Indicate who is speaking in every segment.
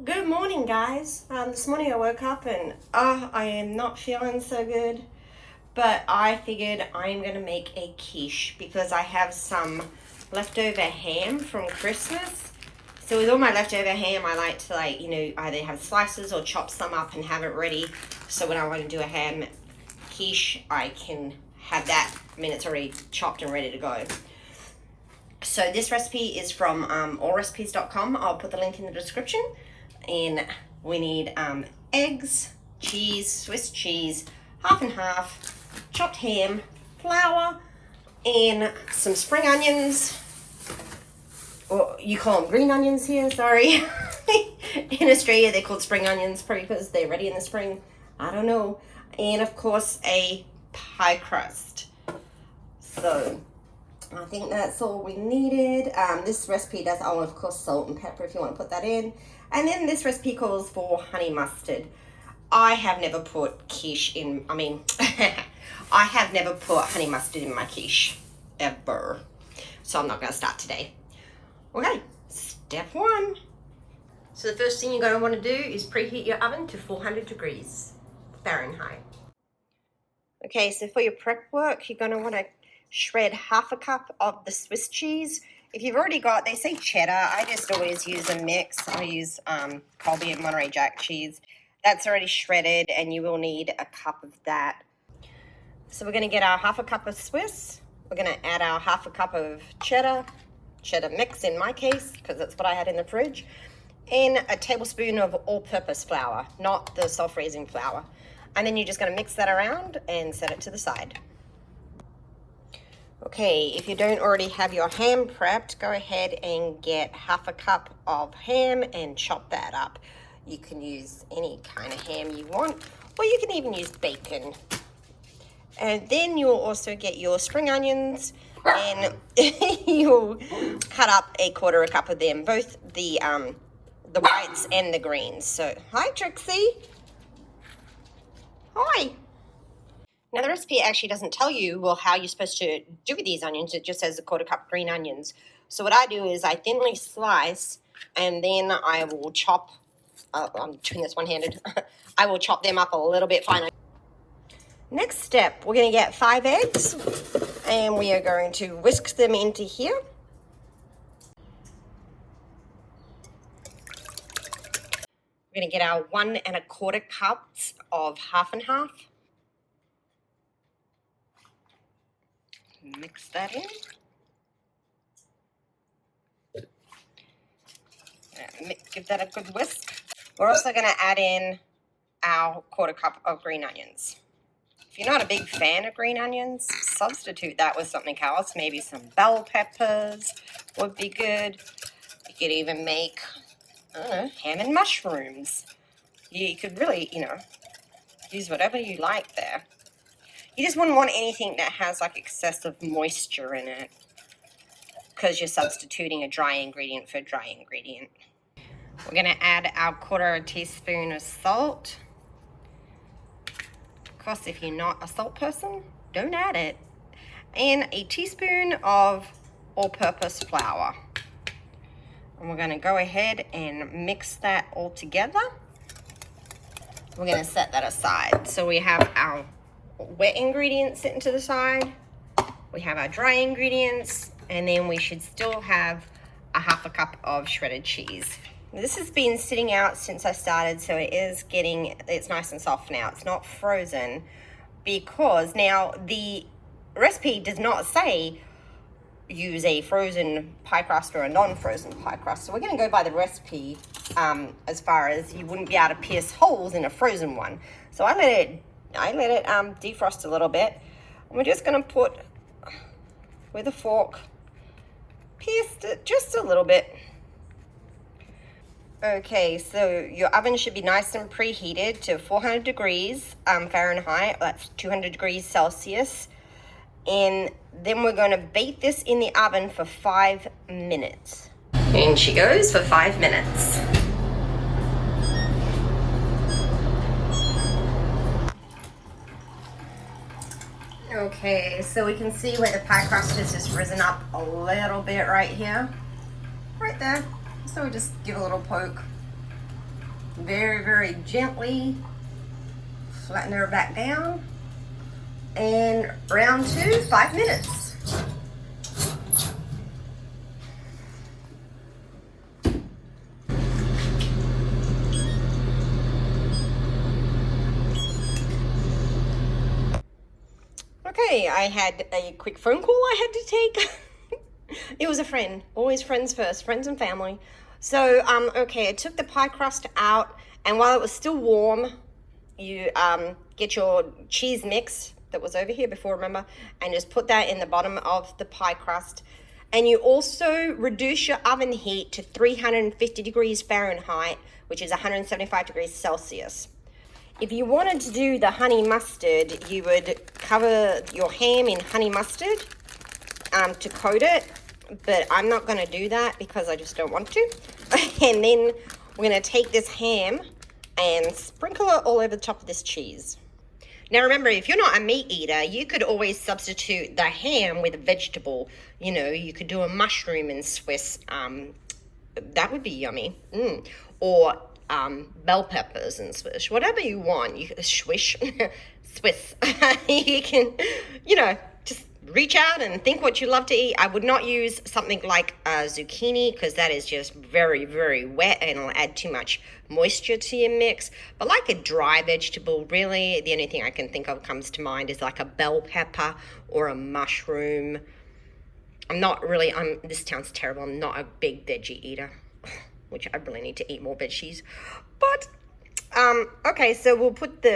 Speaker 1: Good morning, guys. This morning I woke up and I am not feeling so good, but I figured I'm gonna make a quiche because I have some leftover ham from Christmas. So with all my leftover ham, I like to either have slices or chop some up and have it ready. So when I want to do a ham quiche, I can have that. I mean, it's already chopped and ready to go. So this recipe is from allrecipes.com. I'll put the link in the description. And we need eggs, cheese, Swiss cheese, half and half, chopped ham, flour, and some spring onions. Or you call them green onions here, sorry. In Australia they're called spring onions, probably because they're ready in the spring. I don't know. And of course a pie crust. So I think that's all we needed. This recipe does, of course, salt and pepper if you want to put that in. And then this recipe calls for honey mustard. I have never put quiche in, I have never put honey mustard in my quiche, ever. So I'm not going to start today. Okay, step one. So the first thing you're going to want to do is preheat your oven to 400 degrees Fahrenheit. Okay, so for your prep work, you're going to want to shred half a cup of the Swiss cheese. If you've already got, they say cheddar, I just always use a mix. I use Colby and Monterey Jack cheese. That's already shredded, and you will need a cup of that. So we're going to get our half a cup of Swiss. We're going to add our half a cup of cheddar mix in my case, because that's what I had in the fridge, and a tablespoon of all-purpose flour, not the self-raising flour. And then you're just going to mix that around and set it to the side. Okay, if you don't already have your ham prepped, go ahead and get half a cup of ham and chop that up. You can use any kind of ham you want, or you can even use bacon. And then you'll also get your spring onions, and you'll cut up a quarter a cup of them, both the whites and the greens. So, hi Trixie. Hi. Now the recipe actually doesn't tell you, how you're supposed to do with these onions. It just says a quarter cup green onions. So what I do is I thinly slice, and then I will chop, I'm doing this one-handed, I will chop them up a little bit finer. Next step, we're going to get 5 eggs, and we are going to whisk them into here. We're going to get our 1 1/4 cups of half and half. Mix that in. Give that a good whisk. We're also going to add in our quarter cup of green onions. If you're not a big fan of green onions, substitute that with something else. Maybe some bell peppers would be good. You could even make, I don't know, ham and mushrooms. You could really, use whatever you like there. You just wouldn't want anything that has like excessive moisture in it, because you're substituting a dry ingredient for a dry ingredient. We're going to add our 1/4 teaspoon of salt. Of course, if you're not a salt person, don't add it. And a teaspoon of all-purpose flour. And we're going to go ahead and mix that all together. We're going to set that aside. So we have our wet ingredients sitting to the side. We have our dry ingredients, and then we should still have a half a cup of shredded cheese. This has been sitting out since I started, so it's nice and soft now. It's not frozen, because now the recipe does not say use a frozen pie crust or a non-frozen pie crust. So we're going to go by the recipe as far as you wouldn't be able to pierce holes in a frozen one. So I let it defrost a little bit. And we're just going to put, with a fork, pierce it just a little bit. Okay, so your oven should be nice and preheated to 400 degrees Fahrenheit. That's 200 degrees Celsius. And then we're going to bake this in the oven for 5 minutes. And she goes for 5 minutes. Okay, so we can see where the pie crust has just risen up a little bit right here. Right there. So we just give a little poke. Very, very gently. Flatten her back down. And round 2, 5 minutes. Okay, I had a quick phone call I had to take. It was a friend. Always friends first, friends and family. So, okay, I took the pie crust out, and while it was still warm, you get your cheese mix that was over here before, remember, and just put that in the bottom of the pie crust. And you also reduce your oven heat to 350 degrees Fahrenheit, which is 175 degrees Celsius. If you wanted to do the honey mustard, you would cover your ham in honey mustard to coat it, but I'm not going to do that because I just don't want to. And then we're going to take this ham and sprinkle it all over the top of this cheese. Now remember, if you're not a meat eater, you could always substitute the ham with a vegetable. You know, you could do a mushroom and Swiss. That would be yummy. Or bell peppers and Swiss, whatever you want. You swish, Swiss. You can, you know, just reach out and think what you love to eat. I would not use something like zucchini because that is just very, very wet and it'll add too much moisture to your mix. But like a dry vegetable, really, the only thing I can think of comes to mind is like a bell pepper or a mushroom. This sounds terrible, I'm not a big veggie eater, which I really need to eat more veggies. But, okay, so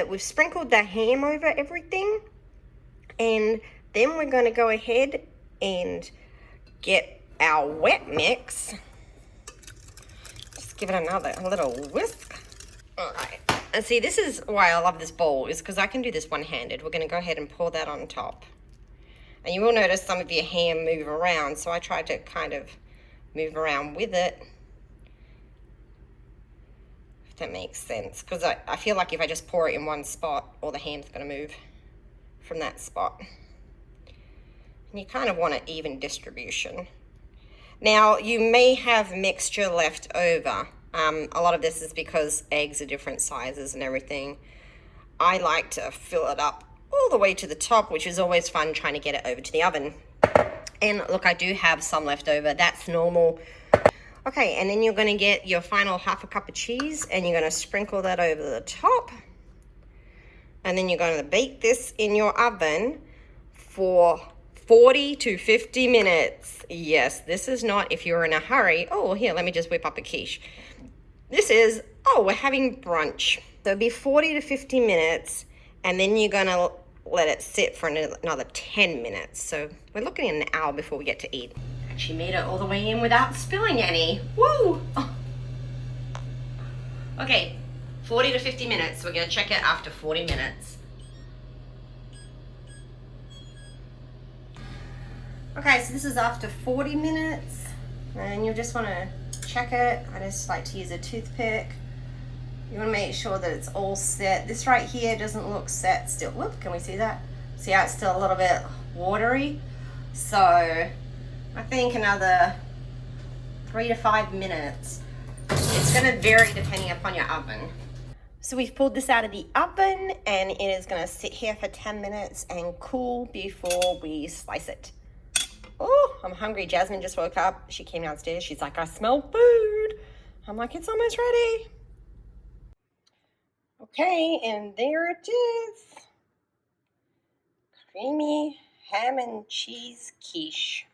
Speaker 1: we've sprinkled the ham over everything. And then we're going to go ahead and get our wet mix. Just give it a little whisk. All right. And see, this is why I love this bowl, is because I can do this one-handed. We're going to go ahead and pour that on top. And you will notice some of your ham move around, so I tried to kind of move around with it. If that makes sense. Because I feel like if I just pour it in one spot, all the ham's going to move from that spot. And you kind of want an even distribution. Now, you may have mixture left over. A lot of this is because eggs are different sizes and everything. I like to fill it up all the way to the top, which is always fun trying to get it over to the oven. And look, I do have some left over. That's normal. Okay, and then you're going to get your final half a cup of cheese and you're going to sprinkle that over the top. And then you're going to bake this in your oven for 40 to 50 minutes. Yes, this is not if you're in a hurry. Oh, here, let me just whip up a quiche. This is, we're having brunch. So it'll be 40 to 50 minutes, and then you're going to let it sit for another 10 minutes. So we're looking at an hour before we get to eat. Actually made it all the way in without spilling any. Woo! Oh. Okay, 40 to 50 minutes. We're going to check it after 40 minutes. Okay, so this is after 40 minutes, and you just want to check it. I just like to use a toothpick. You want to make sure that it's all set. This right here doesn't look set still. Whoop, can we see that? See how it's still a little bit watery? So I think another 3 to 5 minutes. It's going to vary depending upon your oven. So we've pulled this out of the oven, and it is going to sit here for 10 minutes and cool before we slice it. Oh, I'm hungry. Jasmine just woke up. She came downstairs. She's like, I smell food. I'm like, it's almost ready. Okay, and there it is. Creamy ham and cheese quiche.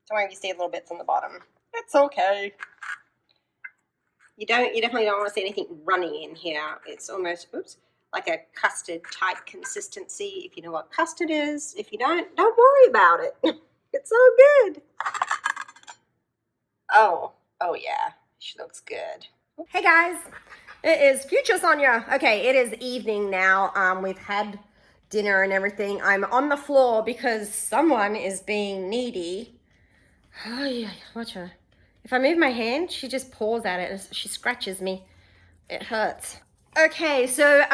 Speaker 1: Don't worry if you see little bits on the bottom. It's okay. You definitely don't want to see anything runny in here. It's almost, like a custard type consistency, if you know what custard is. If you don't worry about it. It's so good. Oh yeah, she looks good. Hey guys, it is future Sonia. Okay, it is evening now. We've had dinner and everything. I'm on the floor because someone is being needy. Oh yeah, watch her. If I move my hand, she just paws at it. She scratches me. It hurts. Okay, so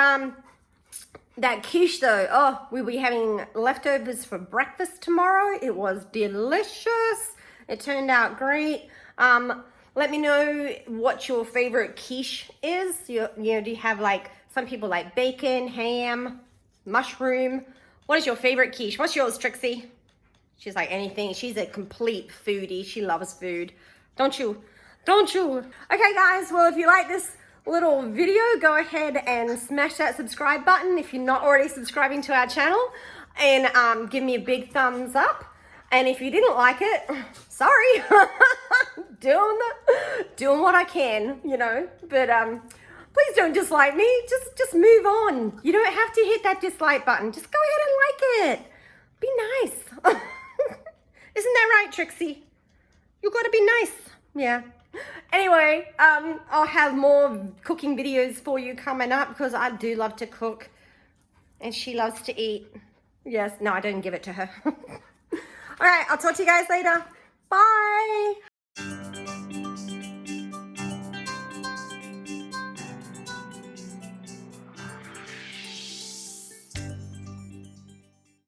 Speaker 1: That quiche though, oh, we'll be having leftovers for breakfast tomorrow. It was delicious. It turned out great. Let me know what your favorite quiche is. You know, do you have like, some people like bacon, ham, mushroom? What is your favorite quiche? What's yours, Trixie? She's like anything. She's a complete foodie. She loves food. Don't you? Don't you? Okay, guys. Well, if you like this little video, go ahead and smash that subscribe button if you're not already subscribing to our channel, and give me a big thumbs up. And if you didn't like it, sorry. doing what I can, you know. But please don't dislike me. Just move on. You don't have to hit that dislike button. Just go ahead and like it. Be nice. Isn't that right, Trixie? You gotta be nice. Yeah. Anyway, I'll have more cooking videos for you coming up because I do love to cook and she loves to eat. Yes, no, I didn't give it to her. All right, I'll talk to you guys later. Bye.